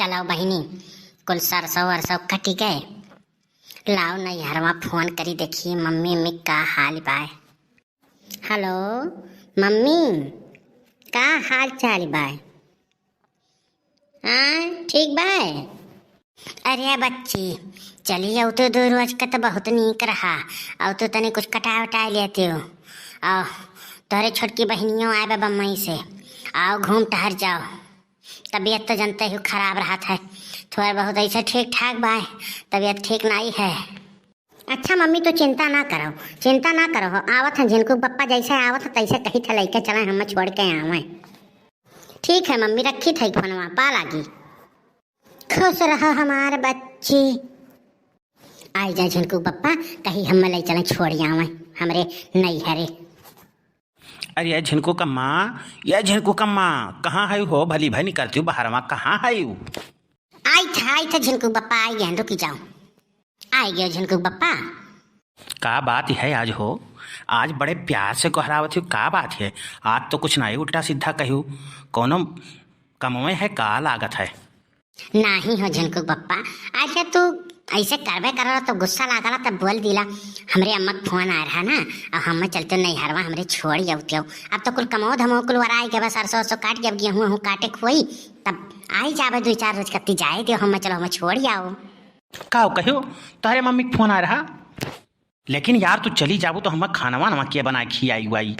चलो बहिनी कुल सरसों वरसों कटी गए। लाओ नैहरवा फोन करी देखिए मम्मी में का हाल बाय। हेलो मम्मी, का हाल चाल बाय? हाँ ठीक बाय। अरे बच्ची चली आओ तो दो रोज का तो बहुत नीक रहा। आओ तो तने कुछ कटा वटा लेते हो। आओ तोरे छोटकी बहनियों आए बम्बई से, आओ घूम टहर जाओ। तबीयत तो जानते हो खराब रहा था, थोड़ा बहुत ऐसा ठीक ठाक बाय, तबीयत ठीक नहीं है। अच्छा मम्मी तो चिंता ना करो, चिंता ना करो। आवत है जिनको पप्पा जैसे आवत है तैसे कही था लेके चला हम छोड़ के आवे। ठीक है मम्मी, रखी थी फोनवा पा लागी। खुश रहो हमारे बच्ची। आई जाए जिनको पप्पा कहीं हम ले चले छोड़ आवे हमरे नैहरे। अरे ये झिनको कम्मा, ये झिनको कम्मा कहाँ है हो? भली भली करती हूँ बाहरवा, कहाँ है? आई था झिनको पप्पा, आई गए रुकी जाओ। आई गए झिनको पप्पा। का बात है आज हो? आज बड़े प्यार से कहरावत हो, का बात है? आज तो कुछ नहीं उल्टा सीधा कहू, कोनो कमवे है का लागत है? नहीं हो झिनको पप्पा, आज तू ऐसे करबे कर तो गुस्सा लागला तब बोल दिला। हमरे अम्मा फोन आ रहा ना, अब हम चलते नैहरवा हमरे छोड़ जाते हो। अब तो कुल कमो धमो कुल वराई के बस सरसों सरसों काट के गेहूँ काटे खोई तब आई जावे 2-4 रोज कत्ती जाए दियो। हम चलो हम छोड़ आओ। का कहो तुम्हारे मम्मी का फोन आ रहा? लेकिन यार तू चली जाबू तो हम खाना वाना के बना खियाई हुई।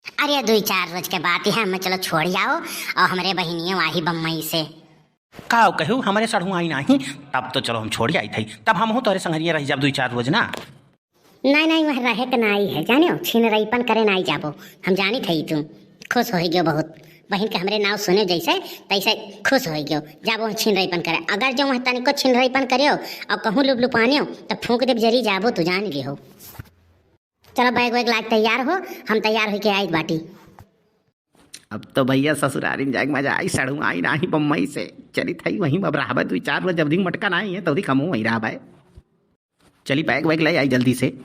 अरे 2-4 रोज के बाद ही हम चलो छोड़ आओ और हमारे बहनियों आई बम्बई से। का कहू हमारे सड़ू आई नहीं, तब तो चलो हम छोड़ आई थी, तब हम तोरे संगरिया रह जाब 2-4 रोज ना। नहीं वह रहे के नाई है जाने हो, छीन रईपन करे नाई जाबो। हम जानी थी तुम खुश हो गयो बहुत, बहन के हमरे नाव सुने जैसे तैसे खुश हो गयो। जाबो छीन रईपन करे, अगर जो वह तनिको छीन रईपन करियो और कहूँ लुबलु पानियो तो फूंक देव जरी जाबो तू जान ली हो। चलो बैग वैग लाग तैयार हो, हम तैयार होके आई बाटी। अब तो भैया ससुरारी जाए मजा आई, सड़ू आई नहीं बम्बई से चली थी वहीं अब रहा 2-4 रोज जब दिन मटका नहीं है तो कमू वहीं रहा भाई। चली बैग वैग ले आई जल्दी से।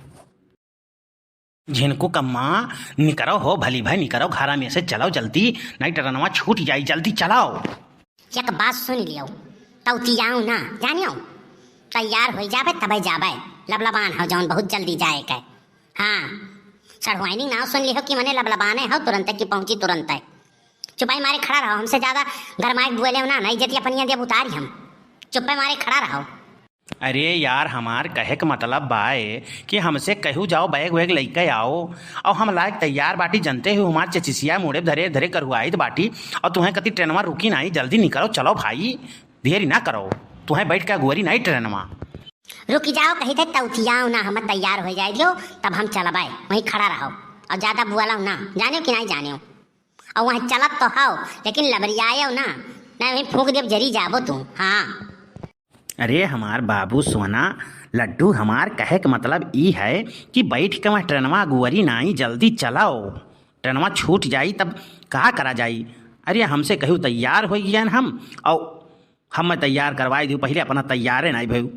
झिनको कम्मा निकरो हो भली भाई, निकरो घरा में से चलाओ जल्दी, नहीं टरनवा छूट जाई, जल्दी चलाओ। एक बात सुन लियो तौतियाऊ ना जानियो, तैयार हो जाबे तबे जाबे, लबलबान हो जाऊन बहुत जल्दी जाए के। हाँ सड़वाइनी ना सुन लियो कि मने लबलबाने हो तुरंत की पहुंची तुरंत है। चुपाई मारे खड़ा रहो, हमसे ज्यादा गरमाइक बुएले ना नहीं जती अपनिया देव उतारी हम, चुप्पे मारे खड़ा रहो। अरे यार हमार कहे का मतलब बाए कि हमसे कहू जाओ बैग वैग लेके आओ और हम लायक तैयार बाटी, जनते हो हमार चचिसिया मुड़े धरे धरे करवाई बाटी और तुम्हें कति ट्रेनवा रुकी नहीं, जल्दी निकलो चलो भाई, देरी ना करो, तुम्हें बैठ के गुअरी नहीं ट्रेनवा। रुकी जाओ कही थे तौतियाओ ना, हम तैयार हो जाए जो तब हम चलबाए, वहीं खड़ा रहो और ज्यादा बुआला ना जाने कि नहीं जाने और वहाँ चलत तो हो लेकिन लबरियाओ ना, नहीं वहीं फूंक देव जरी जाबो तुम। हाँ अरे हमार बाबू सोना लड्डू, हमार कहे का मतलब ई है कि बैठ के वहाँ ट्रेनवा गुअरी नहीं, जल्दी चलाओ, ट्रेनवा छूट जाई तब कहा करा जाई। अरे हमसे कहू तैयार हो गया हम और हम तैयार करवाई दी, पहले अपना तैयार नहीं भाई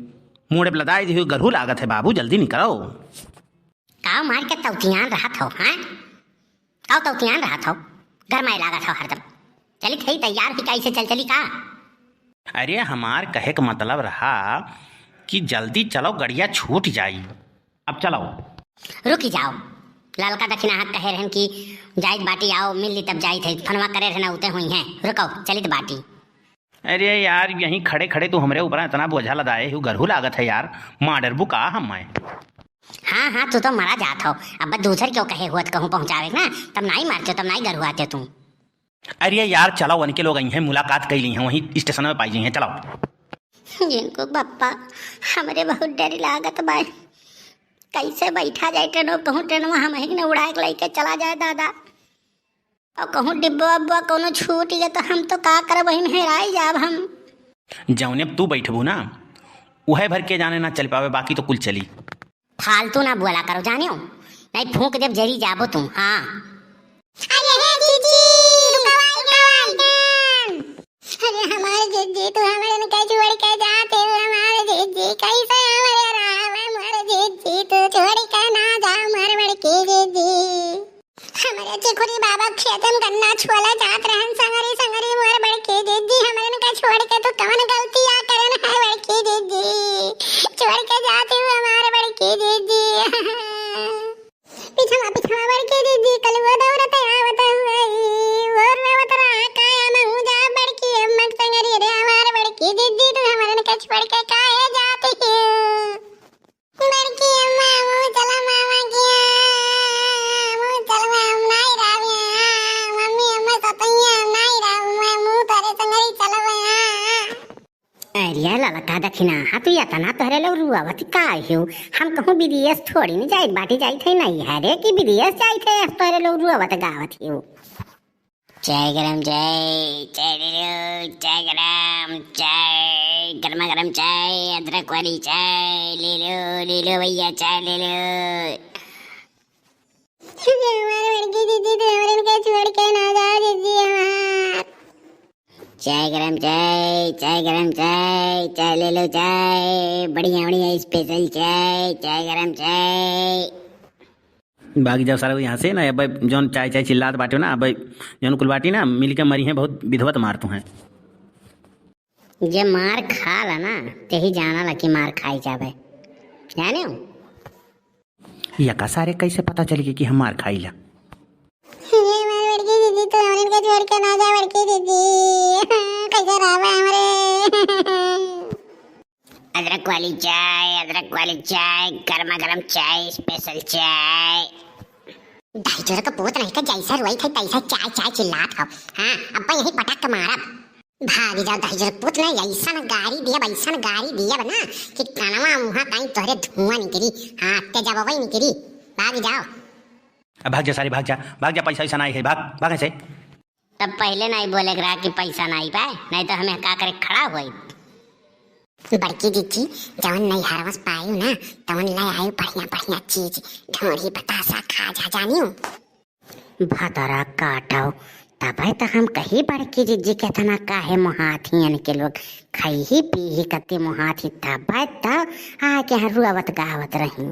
मुड़े लदाई दी गरहू लागत है बाबू, जल्दी निकलो। काव मार के तौतियान रहा था। हाँ काव तौतियान रहा था, घर में लागत हो हरदम। चली थी तैयार ही कैसे चल चली का? अरे हमार कहे का मतलब रहा कि जल्दी चलो गड़िया छूट जाई, अब चलो। रुकी जाओ, ललका दक्षिणा हाथ कहे रहन कि जाइत बाटी आओ मिल ली तब जाई थे, फनवा करे रहना उते हुई हैं, रुको चलित बाटी। अरे यार यहीं खड़े खड़े तू हमरे ऊपर इतना बोझा लदाए हूँ, गरहू लागत है यार, माँ डरबू का हम मैं। हाँ तू तो मरा जात हो, अब दूसर क्यों कहे हुआ कहूँ पहुँचावे ना, तब नहीं मारते तब नहीं गरहुआते तुम। अरे यार चलो वन के लोग आई हैं, मुलाकात कर ली हैं वहीं स्टेशन में पाई हैं, चलो। जिनको पप्पा हमरे बहुत डर लागत बा, कैसे बैठा जाए ट्रेनों, कहूँ ट्रेनवा हम ही न उड़ा के लेके चला जाए दादा, और कहूँ डिब्बा उब्बा कोनो छूट गया तो हम तो का करब, वहीं हेराई जाब हम। जौने तू बैठबू ना वह भर के जाने ना चल पावे, बाकी तो कुल चली। फालतू ना बोला करो जानियो, नहीं फूंक देव जरी जाबो तुम। हाँ अरे हमारे जीजी तू हमारे ने कैसे छोड़ के जाते हो, हमारे जीजी कैसे हमारे राम, हमारे जीजी तू छोड़ के ना जा, हमारे बड़के जीजी हमारे चिखुरी बाबा खेतम गन्ना छोला जात रहन संगरी संगरी, हमारे बड़के जीजी हमारे ने कैसे छोड़ के तू कौन गल अरे ललका दखिना हाँ तू या तना तोहरे लोग रुआवत का हो। हम कहूँ विदेश थोड़ी नहीं जाए बाटी जाई थे नहीं है रे कि विदेश जाई थे तोहरे लोग रुआवत गावत हो। चाय गरम चाय चाय ले लो चाय गरम चाय गर्मा गर्म चाय अदरक वाली चाय ले लो भैया चाय ले लो। दीदी तो हमारे छोड़ के ना जाओ दीदी हमार। चाय गरम चाय चाय गरम चाय चाय ले लो चाय बढ़िया बढ़िया स्पेशल चाय चाय गरम चाय। बाकी जब सारा यहाँ से ना अब जौन चाय चाय चिल्लात बाटे ना अब जौन कुल बाटी ना मिल के मरी हैं बहुत विधवत मारतू हैं। जे मार खा ला ना ते ही जाना ला कि मार खाई जावे जाने हो। यका सारे कैसे पता चली कि हम मार खाई ला। दीदी तो हमरे के छोड़ के ना जा बड़की दीदी कैसे रहबे हमरे। अदरक वाली चाय गर्मा गर्म चाय स्पेशल चाय। ढाई का पोत नहीं का जैसा रोई थे तैसा चाय चाय चिल्लात हो। हाँ अब यही पटक के मारब भाग जाओ। ढाई पुत ना ऐसा ना गाड़ी दिया बना कि कनवा मुहा कहीं तोहरे धुआं निकली। हाँ ते जब वही निकली भाग जाओ। अब भाग जा सारी भाग जा पैसा ऐसा नहीं है भाग ऐसे। तब पहले नहीं बोले रहा कि पैसा नहीं पाए नहीं तो हमें का करे खड़ा हुई। बड़की दीदी जवन नहीं हरवस पायू ना तवन लाई आयु बढ़िया बढ़िया चीज ढोरी बतासा खा जा जानियो। भतरा काटाओ तब तो हम कही बड़की दीदी के तना काहे मुहाथियन के लोग खाई ही पी ही कते मुहाथी तब तो आके रुआवत गावत रही।